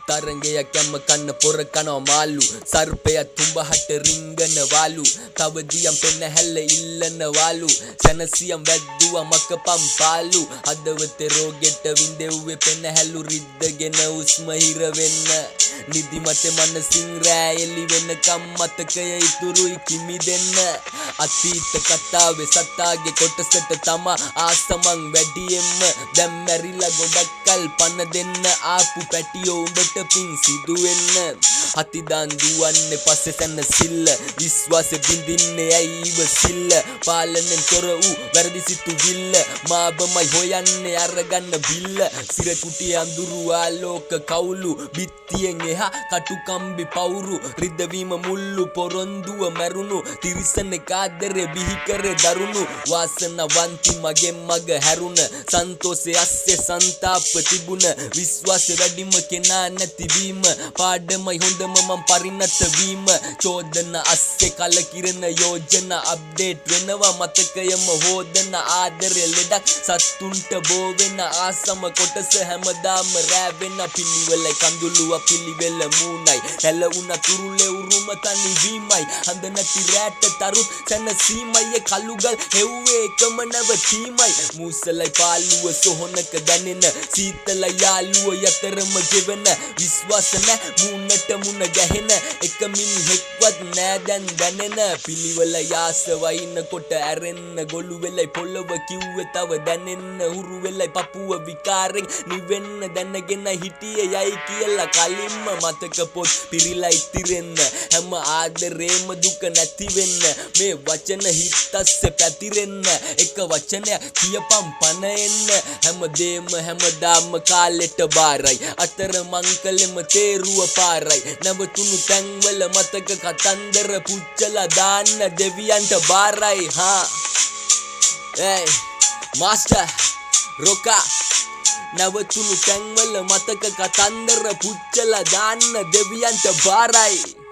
තරංගයක් යම්ම කන්න පොර කනවා මාළු සර්පය තුඹහට රිංගන වාලු තව දියම් පෙන්න හැල්ල ඉල්ලන වාලු සැනසියම් වැද්දුවා මකපම් පාලු හදවතේ රෝගෙට විඳෙව්වේ පෙන්න හැලු රිද්දගෙන උස්ම හිර වෙන්න නිදිමත මනසින් රෑ එලි වෙනකම් මතකය ඉතුරුයි කිමි දෙන්න අතීත කතාවේ සතාගේ කොටසට තමා ආසමං වැඩියෙන්ම දැන් මැරිලා ගොඩක් කල් පන දෙන්න ආපු පැටියෝ උඹට පින් සිදු වෙන්න හතිදාන් දුවන්නේ පස්සේ සැනසිල්ල විශ්වාසෙ බින්දින්නේ ඇයි ඉවසිල්ල පාලනෙන් තොර වූ වැරදි සිතුවිල්ල මාබමයි හොයන්නේ අරගන්න බිල්ල සිර කුටිය අඳුරු ආලෝක කවුළු බිත්තියෙන් එහා කටුකම්බි පවුරු රිද්දවීම මුල්ලු පොරොන්දුව මැරුණු තිරිසන කාදරේ බිහි කර දරුණු වාසනාවන්ති මගෙන් මග හැරුණ සන්තෝෂේ අස්සේ සන්තාප තිබුණ විශ්වාසෙ වැඩිම කෙනා නැතිවීම පාඩමයි හොඳම මම පරිණත වීම චෝදන අස්සේ කලකිරෙන යෝජන අප්ඩේට් වෙනවා මතකයම හොදන ආදරේ ලෙඩක් සත්තුන්ට බෝ වෙන ආසම කොටස හැමදාම රෑ වෙන පිළිවෙලයි කඳුළුව පිළිවෙල මූණයි හැල උන තුරුලේ උරුම තනි වීමයි හඳ නැති රැට තරුත් සැනසීමයි කලුගල් හෙව්වේ එකම නැවතීමයි මූසලයි පාළුව සොහනක දැනෙන සීතල යාළුව යතරම ගෙවන විශ්වාස නැ මූණට මුණ ගැහෙන එක මිනිහෙක්වත් නෑ දැන් දැනෙන පිළිවෙල යාස වයින් කොට ඇරෙන්න ගොළු වෙලයි පොළව කිව්වේ තව දැනෙන්න හුරු වෙලයි පපුව විකාරෙන් නිවෙන්න දැනගෙන හිටියේ යයි කියලා කලින්ම මතක පොත් පිරිලා ඉතිරෙන්න හැම ආදරේම දුක නැති වෙන්න මේ වචන හිතස්සේ පැතිරෙන්න එක වචනයක් කියපම් පන එන්න හැමදේම හැමදාම කාලෙට බාරයි අතර මංකලෙම තේරුව පාරයි නැවතුණු තැන්වල මතක කතන්දර පුච්චලා දාන්න දෙවියන්ට බාරයි හා hey master රොකා නැවතුණු තැන්වල මතක කතන්දර පුච්චලා දාන්න දෙවියන්ට බාරයි